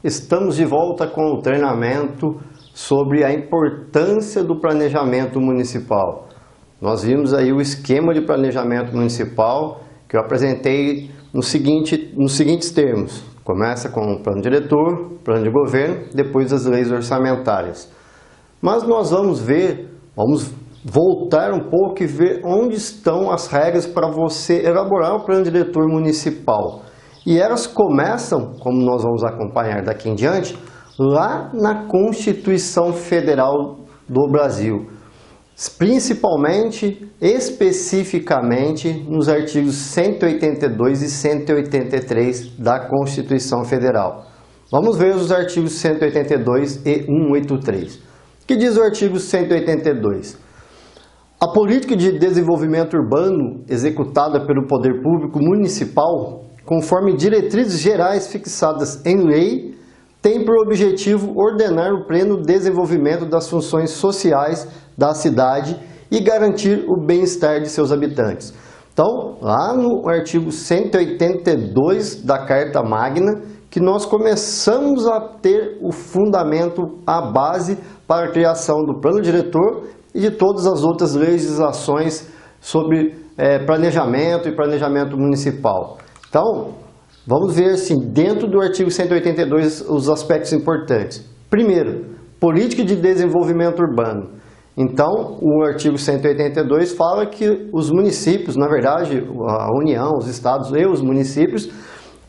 Estamos de volta com o treinamento sobre a importância do planejamento municipal. Nós vimos aí o esquema de planejamento municipal que eu apresentei nos seguintes termos. Começa com o plano diretor, plano de governo, depois as leis orçamentárias. Mas nós vamos voltar um pouco e ver onde estão as regras para você elaborar o plano diretor municipal. E elas começam, como nós vamos acompanhar daqui em diante, lá na Constituição Federal do Brasil. Principalmente, especificamente, nos artigos 182 e 183 da Constituição Federal. Vamos ver os artigos 182 e 183. O que diz o artigo 182? A política de desenvolvimento urbano executada pelo poder público municipal, conforme diretrizes gerais fixadas em lei, tem por objetivo ordenar o pleno desenvolvimento das funções sociais da cidade e garantir o bem-estar de seus habitantes. Então, lá no artigo 182 da Carta Magna, que nós começamos a ter o fundamento, a base para a criação do plano diretor e de todas as outras legislações sobre planejamento e planejamento municipal. Então, vamos ver assim, dentro do artigo 182 os aspectos importantes. Primeiro, política de desenvolvimento urbano. Então, o artigo 182 fala que os municípios, na verdade, a União, os estados e os municípios,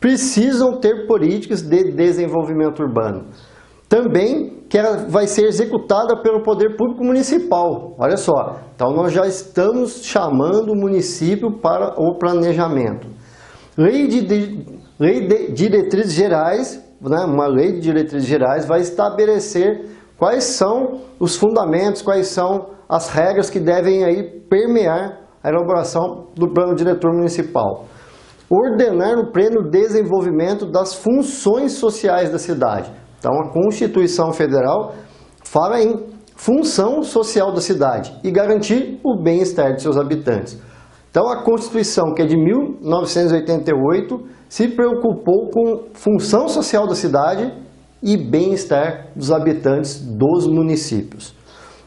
precisam ter políticas de desenvolvimento urbano. Também que ela vai ser executada pelo poder público municipal. Olha só, então nós já estamos chamando o município para o planejamento. Lei de diretrizes gerais, né? Uma lei de diretrizes gerais vai estabelecer quais são os fundamentos, quais são as regras que devem aí permear a elaboração do plano diretor municipal. Ordenar o pleno desenvolvimento das funções sociais da cidade. Então, a Constituição Federal fala em função social da cidade e garantir o bem-estar de seus habitantes. Então, a Constituição, que é de 1988, se preocupou com função social da cidade e bem-estar dos habitantes dos municípios.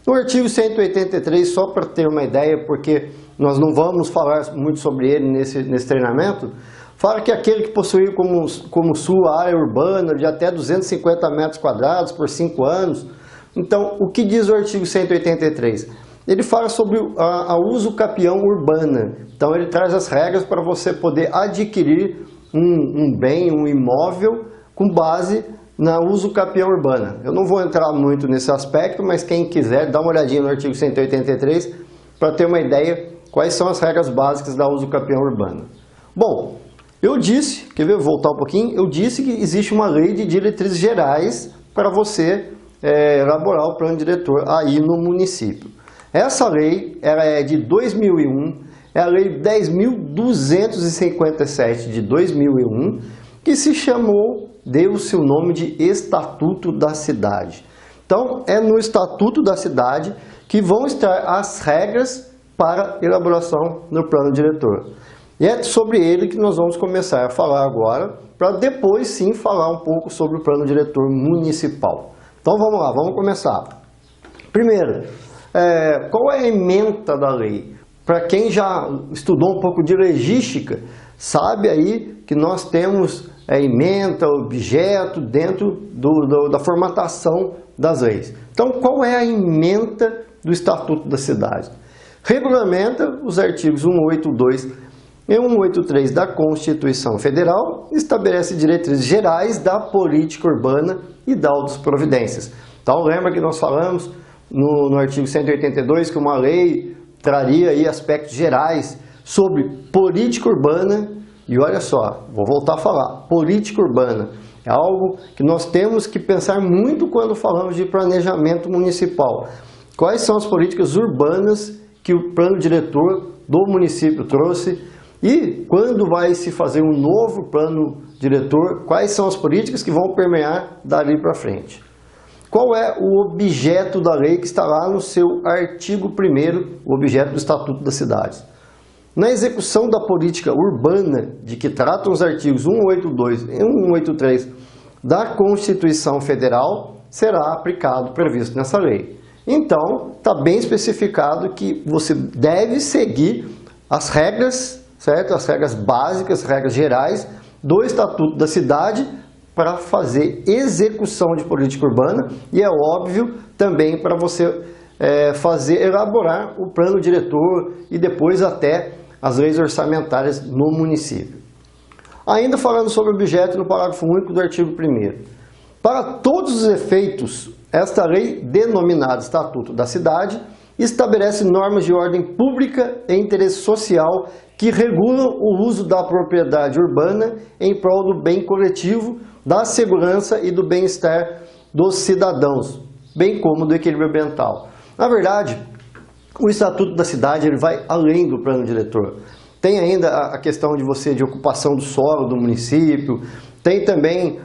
No artigo 183, só para ter uma ideia, porque nós não vamos falar muito sobre ele nesse treinamento, fala que aquele que possuir como sua área urbana de até 250 metros quadrados por 5 anos. Então, o que diz o artigo 183? Ele fala sobre a uso capião urbana. Então, ele traz as regras para você poder adquirir um bem, um imóvel, com base na uso capião urbana. Eu não vou entrar muito nesse aspecto, mas quem quiser, dá uma olhadinha no artigo 183 para ter uma ideia quais são as regras básicas da uso capião urbana. Bom, eu disse, quer ver, voltar um pouquinho, eu disse que existe uma lei de diretrizes gerais para você elaborar o plano diretor aí no município. Essa lei ela é de 2001, é a lei 10.257 de 2001, que se chamou, deu-se o nome de Estatuto da Cidade. Então, é no Estatuto da Cidade que vão estar as regras para elaboração do plano diretor. E é sobre ele que nós vamos começar a falar agora, para depois sim falar um pouco sobre o plano diretor municipal. Então vamos lá, vamos começar. Primeiro, qual é a ementa da lei? Para quem já estudou um pouco de legística, sabe aí que nós temos ementa, objeto dentro da formatação das leis. Então qual é a ementa do Estatuto da Cidade? Regulamenta os artigos 182 e 183 da Constituição Federal, estabelece diretrizes gerais da política urbana e dá outras providências. Então lembra que nós falamos no artigo 182 que uma lei traria aí aspectos gerais sobre política urbana. E olha só, vou voltar a falar, política urbana é algo que nós temos que pensar muito quando falamos de planejamento municipal. Quais são as políticas urbanas que o plano diretor do município trouxe? E quando vai se fazer um novo plano diretor, quais são as políticas que vão permear dali para frente? Qual é o objeto da lei que está lá no seu artigo 1º, o objeto do Estatuto das Cidades? Na execução da política urbana, de que tratam os artigos 182 e 183 da Constituição Federal será aplicado, previsto nessa lei. Então, está bem especificado que você deve seguir as regras, certo? As regras básicas, regras gerais do Estatuto da Cidade para fazer execução de política urbana e é óbvio também para você elaborar o plano diretor e depois até as leis orçamentárias no município. Ainda falando sobre o objeto no parágrafo único do artigo 1º. Para todos os efeitos, esta lei, denominada Estatuto da Cidade, estabelece normas de ordem pública e interesse social que regulam o uso da propriedade urbana em prol do bem coletivo, da segurança e do bem-estar dos cidadãos, bem como do equilíbrio ambiental. Na verdade, o Estatuto da Cidade ele vai além do plano diretor. Tem ainda a questão de ocupação do solo do município, tem também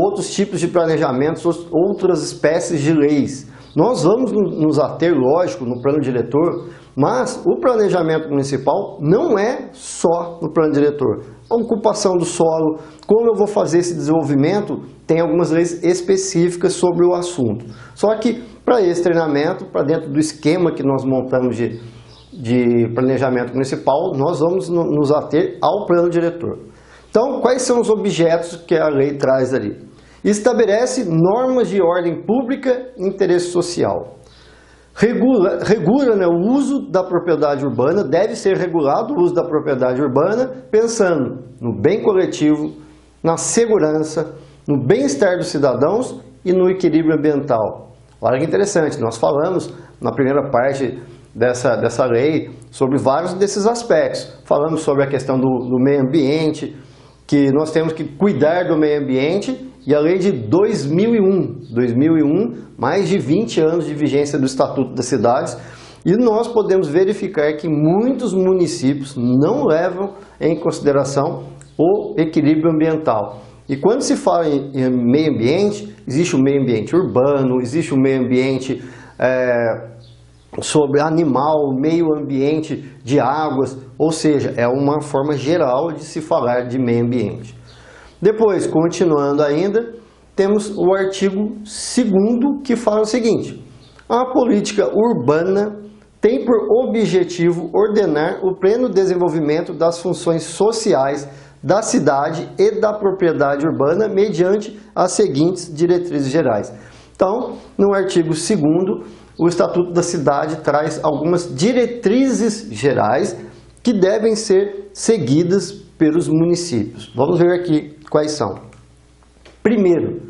outros tipos de planejamentos, outras espécies de leis. Nós vamos nos ater, lógico, no plano diretor, mas o planejamento municipal não é só no plano diretor. A ocupação do solo, como eu vou fazer esse desenvolvimento, tem algumas leis específicas sobre o assunto. Só que para esse treinamento, para dentro do esquema que nós montamos de planejamento municipal, nós vamos nos ater ao plano diretor. Então, quais são os objetos que a lei traz ali? Estabelece normas de ordem pública e interesse social. Regula, né, o uso da propriedade urbana, deve ser regulado o uso da propriedade urbana, pensando no bem coletivo, na segurança, no bem-estar dos cidadãos e no equilíbrio ambiental. Olha que interessante, nós falamos na primeira parte dessa lei sobre vários desses aspectos. Falamos sobre a questão do meio ambiente, que nós temos que cuidar do meio ambiente, e a lei de 2001, mais de 20 anos de vigência do Estatuto das Cidades, e nós podemos verificar que muitos municípios não levam em consideração o equilíbrio ambiental. E quando se fala em meio ambiente, existe o meio ambiente urbano, existe o meio ambiente sobre animal, meio ambiente de águas, ou seja, é uma forma geral de se falar de meio ambiente. Depois, continuando ainda, temos o artigo 2º que fala o seguinte: a política urbana tem por objetivo ordenar o pleno desenvolvimento das funções sociais da cidade e da propriedade urbana mediante as seguintes diretrizes gerais. Então, no artigo 2º, o Estatuto da Cidade traz algumas diretrizes gerais que devem ser seguidas pelos municípios. Vamos ver aqui quais são. Primeiro,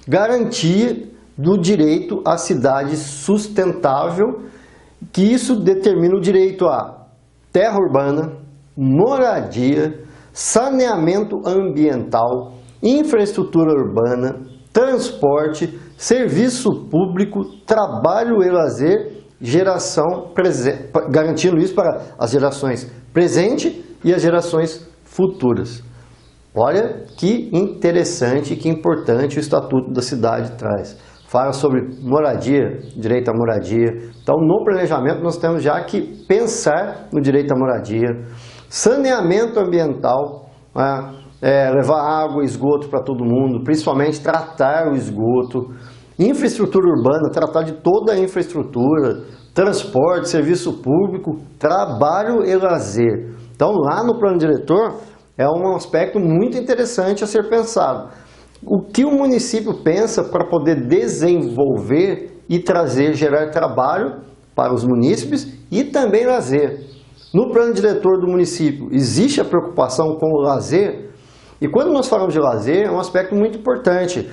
garantia do direito à cidade sustentável, que isso determina o direito à terra urbana, moradia, saneamento ambiental, infraestrutura urbana, transporte, serviço público, trabalho e lazer, garantindo isso para as gerações presentes e as gerações futuras. Olha que interessante e que importante o Estatuto da Cidade traz. Fala sobre moradia, direito à moradia. Então, no planejamento, nós temos já que pensar no direito à moradia. Saneamento ambiental, levar água e esgoto para todo mundo, principalmente tratar o esgoto. Infraestrutura urbana, tratar de toda a infraestrutura. Transporte, serviço público, trabalho e lazer. Então, lá no plano diretor, é um aspecto muito interessante a ser pensado. O que o município pensa para poder desenvolver e gerar trabalho para os munícipes e também lazer. No plano diretor do município, existe a preocupação com o lazer, e quando nós falamos de lazer, é um aspecto muito importante.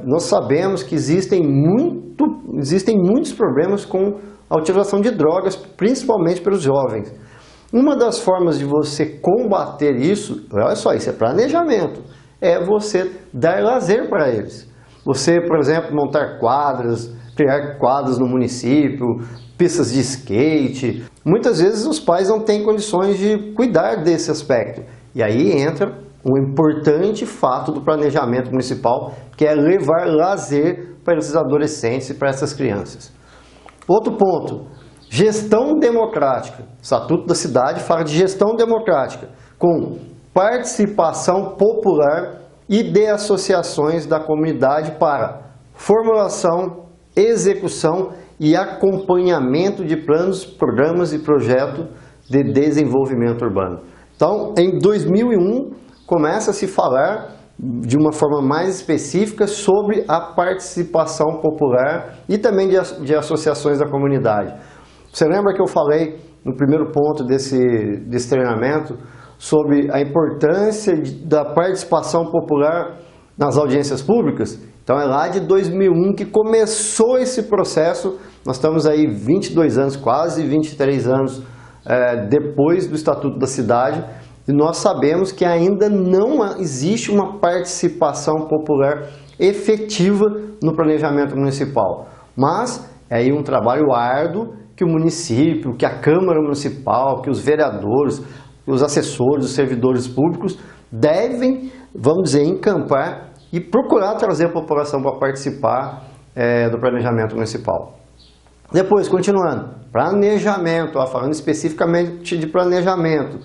Nós sabemos que existem muitos problemas com a utilização de drogas, principalmente pelos jovens. Uma das formas de você combater isso, olha só, isso é planejamento, é você dar lazer para eles. Você, por exemplo, montar quadras, criar quadras no município, pistas de skate. Muitas vezes os pais não têm condições de cuidar desse aspecto. E aí entra um importante fato do planejamento municipal, que é levar lazer para esses adolescentes e para essas crianças. Outro ponto. Gestão democrática. O Estatuto da Cidade fala de gestão democrática, com participação popular e de associações da comunidade para formulação, execução e acompanhamento de planos, programas e projetos de desenvolvimento urbano. Então, em 2001, começa a se falar de uma forma mais específica sobre a participação popular e também de associações da comunidade. Você lembra que eu falei no primeiro ponto desse treinamento sobre a importância da participação popular nas audiências públicas? Então é lá de 2001 que começou esse processo. Nós estamos aí 22 anos, quase 23 anos depois do Estatuto da Cidade, e nós sabemos que ainda não existe uma participação popular efetiva no planejamento municipal. Mas é aí um trabalho árduo que o município, que a Câmara Municipal, que os vereadores, os assessores, os servidores públicos devem, vamos dizer, encampar e procurar trazer a população para participar do planejamento municipal. Depois, continuando, planejamento, falando especificamente de planejamento,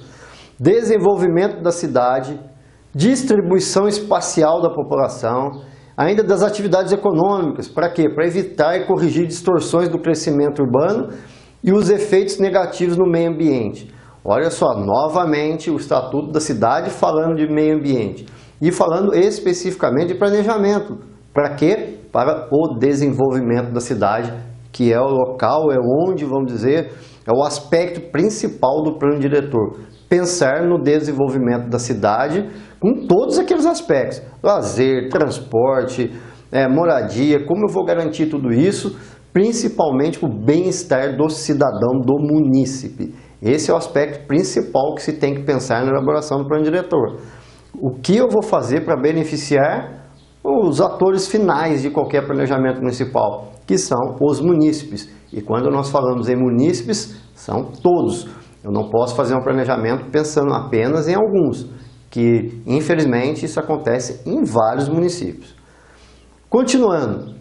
desenvolvimento da cidade, distribuição espacial da população, ainda das atividades econômicas. Para quê? Para evitar e corrigir distorções do crescimento urbano e os efeitos negativos no meio ambiente. Olha só, novamente o Estatuto da Cidade falando de meio ambiente e falando especificamente de planejamento. Para quê? Para o desenvolvimento da cidade, que é o local, é onde, vamos dizer, é o aspecto principal do plano diretor. Pensar no desenvolvimento da cidade com todos aqueles aspectos, lazer, transporte, moradia, como eu vou garantir tudo isso, principalmente o bem-estar do cidadão, do munícipe. Esse é o aspecto principal que se tem que pensar na elaboração do plano diretor. O que eu vou fazer para beneficiar os atores finais de qualquer planejamento municipal, que são os munícipes. E quando nós falamos em munícipes, são todos. Eu não posso fazer um planejamento pensando apenas em alguns, que infelizmente isso acontece em vários municípios. Continuando,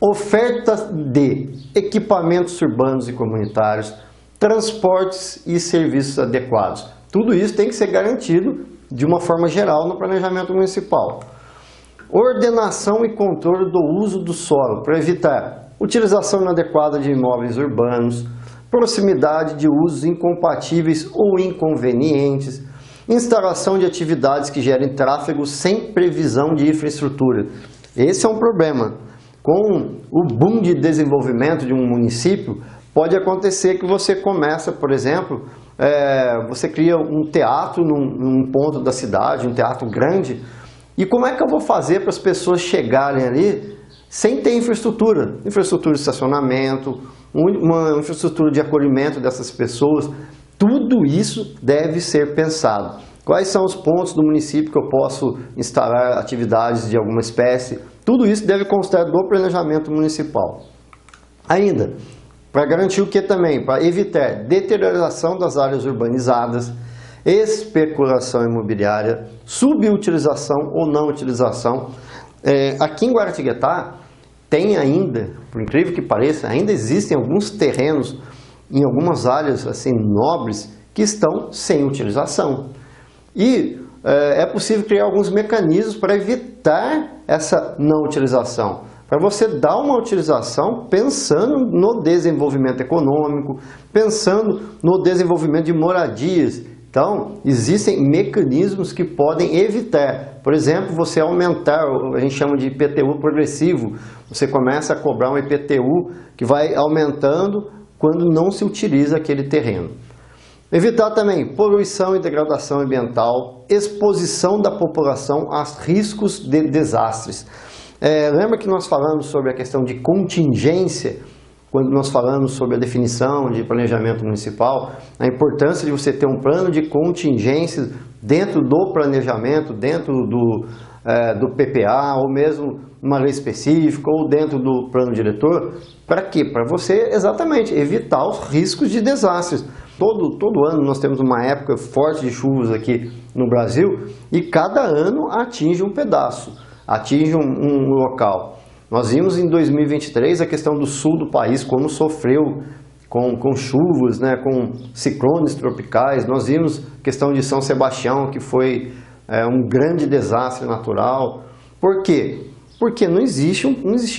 oferta de equipamentos urbanos e comunitários, transportes e serviços adequados. Tudo isso tem que ser garantido de uma forma geral no planejamento municipal. Ordenação e controle do uso do solo, para evitar utilização inadequada de imóveis urbanos, proximidade de usos incompatíveis ou inconvenientes, instalação de atividades que gerem tráfego sem previsão de infraestrutura. Esse é um problema. Com o boom de desenvolvimento de um município, pode acontecer que você começa, por exemplo, você cria um teatro num ponto da cidade, um teatro grande, e como é que eu vou fazer para as pessoas chegarem ali sem ter infraestrutura? Infraestrutura de estacionamento, uma infraestrutura de acolhimento dessas pessoas, tudo isso deve ser pensado. Quais são os pontos do município que eu posso instalar atividades de alguma espécie? Tudo isso deve constar do planejamento municipal. Ainda, para garantir o que também? Para evitar deterioração das áreas urbanizadas, especulação imobiliária, subutilização ou não utilização. Aqui em Guaratinguetá tem ainda, por incrível que pareça, ainda existem alguns terrenos em algumas áreas assim nobres que estão sem utilização. E é possível criar alguns mecanismos para evitar essa não utilização, para você dar uma utilização pensando no desenvolvimento econômico, pensando no desenvolvimento de moradias. Então, existem mecanismos que podem evitar. Por exemplo, você aumentar, a gente chama de IPTU progressivo. Você começa a cobrar um IPTU que vai aumentando quando não se utiliza aquele terreno. Evitar também poluição e degradação ambiental, exposição da população a riscos de desastres. Lembra que nós falamos sobre a questão de contingência, quando nós falamos sobre a definição de planejamento municipal, a importância de você ter um plano de contingências dentro do planejamento, dentro do PPA, ou mesmo uma lei específica, ou dentro do plano diretor. Para quê? Para você, exatamente, evitar os riscos de desastres. Todo ano nós temos uma época forte de chuvas aqui no Brasil e cada ano atinge um pedaço, atinge um local. Nós vimos em 2023 a questão do sul do país, como sofreu com chuvas, com ciclones tropicais. Nós vimos a questão de São Sebastião, que foi um grande desastre natural. Por quê? Porque não existia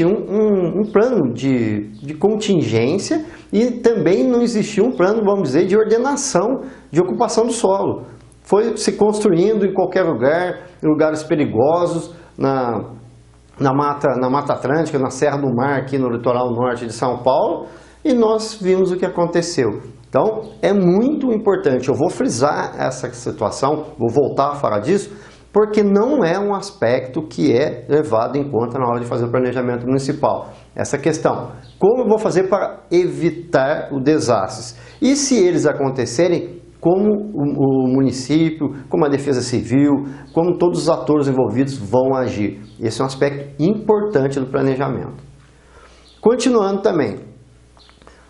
um plano de contingência e também não existia um plano, vamos dizer, de ordenação de ocupação do solo. Foi se construindo em qualquer lugar, em lugares perigosos, na Mata Atlântica, na Serra do Mar, aqui no litoral norte de São Paulo, e nós vimos o que aconteceu. Então, é muito importante, eu vou frisar essa situação, vou voltar a falar disso, porque não é um aspecto que é levado em conta na hora de fazer o planejamento municipal. Essa questão, como eu vou fazer para evitar os desastres? E se eles acontecerem, como o município, como a Defesa Civil, como todos os atores envolvidos vão agir? Esse é um aspecto importante do planejamento. Continuando também,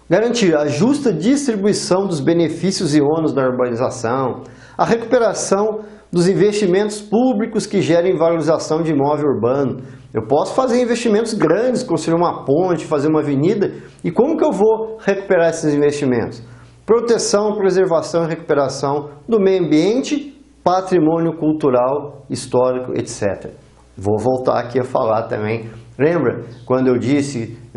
garantir a justa distribuição dos benefícios e ônus da urbanização, a recuperação dos investimentos públicos que gerem valorização de imóvel urbano. Eu posso fazer investimentos grandes, construir uma ponte, fazer uma avenida, e como que eu vou recuperar esses investimentos? Proteção, preservação e recuperação do meio ambiente, patrimônio cultural, histórico, etc. Vou voltar aqui a falar também. Lembra quando eu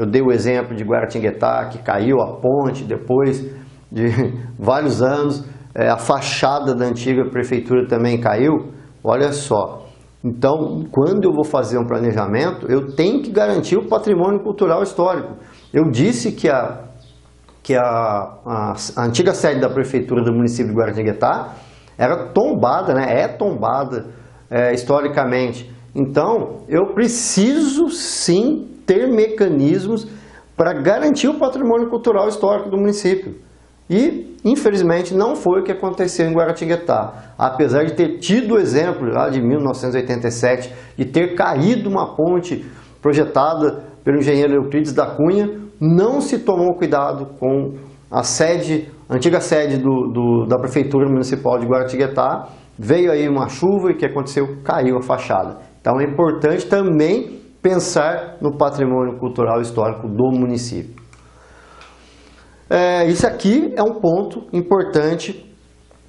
dei o exemplo de Guaratinguetá, que caiu a ponte depois de vários anos, a fachada da antiga prefeitura também caiu? Olha só, então quando eu vou fazer um planejamento, eu tenho que garantir o patrimônio cultural histórico. Eu disse que a antiga sede da prefeitura do município de Guaratinguetá era tombada, é tombada historicamente. Então, eu preciso sim ter mecanismos para garantir o patrimônio cultural histórico do município. E, infelizmente, não foi o que aconteceu em Guaratinguetá. Apesar de ter tido o exemplo lá de 1987, de ter caído uma ponte projetada pelo engenheiro Euclides da Cunha, não se tomou cuidado com a antiga sede da Prefeitura Municipal de Guaratinguetá. Veio aí uma chuva e o que aconteceu? Caiu a fachada. Então é importante também pensar no patrimônio cultural histórico do município. Isso aqui é um ponto importante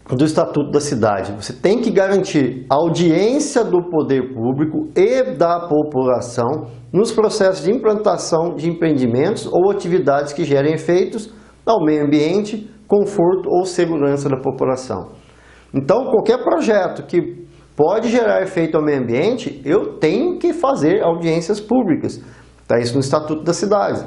do Estatuto da Cidade. Você tem que garantir a audiência do poder público e da população nos processos de implantação de empreendimentos ou atividades que gerem efeitos ao meio ambiente, conforto ou segurança da população. Então, qualquer projeto que pode gerar efeito ao meio ambiente, eu tenho que fazer audiências públicas. Está isso no Estatuto da Cidade.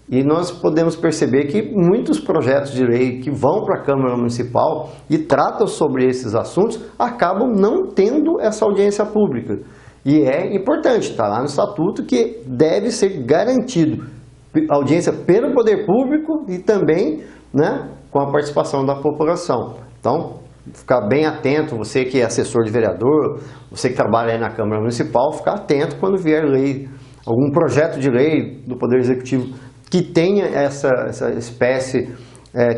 E nós podemos perceber que muitos projetos de lei que vão para a Câmara Municipal e tratam sobre esses assuntos acabam não tendo essa audiência pública. E é importante, está lá no Estatuto, que deve ser garantido audiência pelo poder público e também com a participação da população. Então, ficar bem atento, você que é assessor de vereador, você que trabalha aí na Câmara Municipal, ficar atento quando vier lei, algum projeto de lei do Poder Executivo que tenha essa espécie,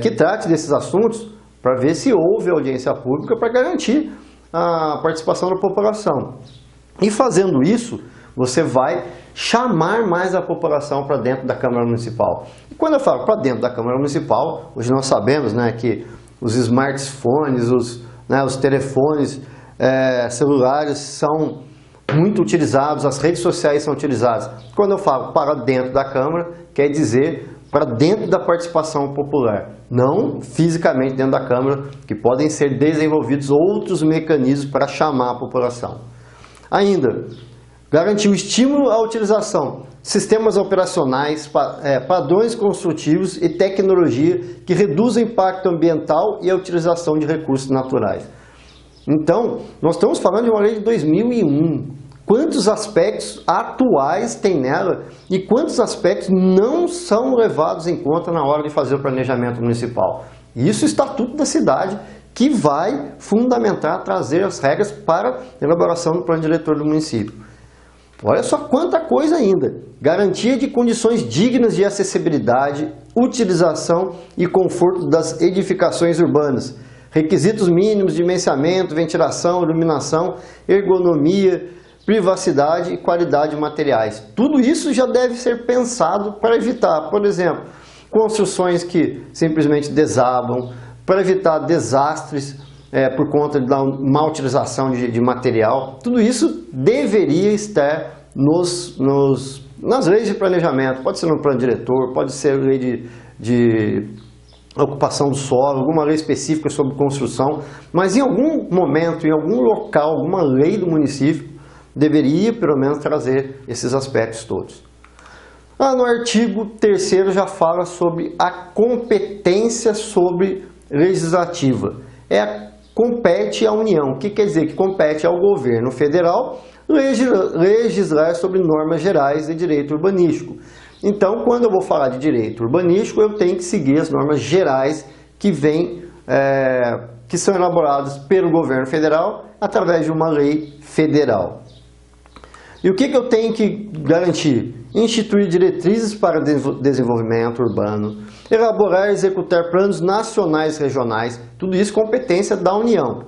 que trate desses assuntos, para ver se houve audiência pública para garantir a participação da população. E fazendo isso, você vai chamar mais a população para dentro da Câmara Municipal. E quando eu falo para dentro da Câmara Municipal, hoje nós sabemos que os smartphones, os telefones celulares são muito utilizados, as redes sociais são utilizadas. Quando eu falo para dentro da Câmara, quer dizer para dentro da participação popular, não fisicamente dentro da Câmara, que podem ser desenvolvidos outros mecanismos para chamar a população. Ainda, garantir o estímulo à utilização de sistemas operacionais, padrões construtivos e tecnologia que reduzam o impacto ambiental e a utilização de recursos naturais. Então, nós estamos falando de uma lei de 2001. Quantos aspectos atuais tem nela e quantos aspectos não são levados em conta na hora de fazer o planejamento municipal? Isso é o Estatuto da Cidade, que vai fundamentar, trazer as regras para a elaboração do plano diretor do município. Olha só quanta coisa ainda. Garantia de condições dignas de acessibilidade, utilização e conforto das edificações urbanas. Requisitos mínimos de dimensionamento, ventilação, iluminação, ergonomia, privacidade e qualidade de materiais. Tudo isso já deve ser pensado para evitar, por exemplo, construções que simplesmente desabam, para evitar desastres por conta da má utilização de material. Tudo isso deveria estar nas leis de planejamento. Pode ser no plano diretor, pode ser lei de ocupação do solo, alguma lei específica sobre construção, mas em algum momento, em algum local, alguma lei do município, deveria pelo menos trazer esses aspectos todos. No artigo 3º já fala sobre a competência sobre legislativa. Compete à União. O que quer dizer? Que compete ao governo federal legislar sobre normas gerais de direito urbanístico. Então, quando eu vou falar de direito urbanístico, eu tenho que seguir as normas gerais que são elaboradas pelo governo federal através de uma lei federal. E o que eu tenho que garantir? Instituir diretrizes para desenvolvimento urbano, elaborar e executar planos nacionais e regionais, tudo isso competência da União.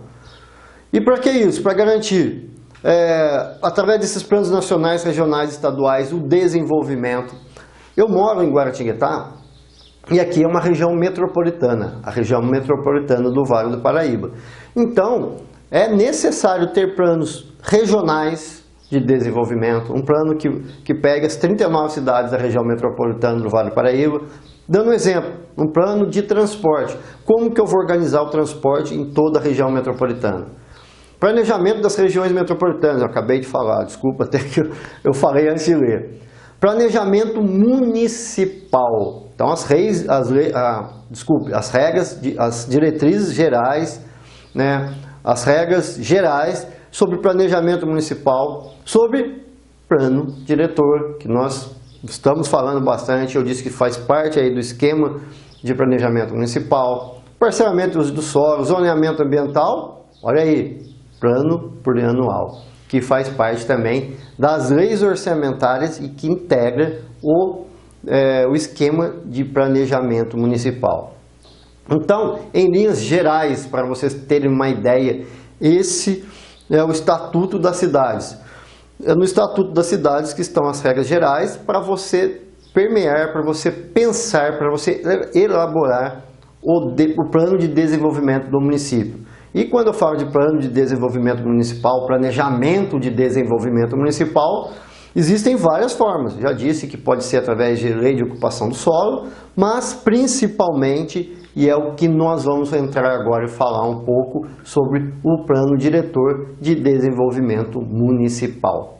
E para que isso? Para garantir, através desses planos nacionais, regionais e estaduais, o desenvolvimento. Eu moro em Guaratinguetá e aqui é uma região metropolitana, a região metropolitana do Vale do Paraíba. Então, é necessário ter planos regionais de desenvolvimento, um plano que pegue as 39 cidades da região metropolitana do Vale do Paraíba. Dando um exemplo, um plano de transporte. Como que eu vou organizar o transporte em toda a região metropolitana? Planejamento das regiões metropolitanas, eu acabei de falar, desculpa até que eu falei antes de ler. Planejamento municipal. Então as regras, as diretrizes gerais, as regras gerais sobre planejamento municipal, sobre plano diretor, que nós estamos falando bastante. Eu disse que faz parte aí do esquema de planejamento municipal, parcelamento do solo, zoneamento ambiental, olha aí, plano plurianual, que faz parte também das leis orçamentárias e que integra o esquema de planejamento municipal. Então, em linhas gerais, para vocês terem uma ideia, esse é o Estatuto das Cidades. É no Estatuto das Cidades que estão as regras gerais para você permear, para você pensar, para você elaborar o plano de desenvolvimento do município. E quando eu falo de plano de desenvolvimento municipal, planejamento de desenvolvimento municipal, existem várias formas. Já disse que pode ser através de lei de ocupação do solo, mas principalmente, e é o que nós vamos entrar agora e falar um pouco sobre o plano diretor de desenvolvimento municipal.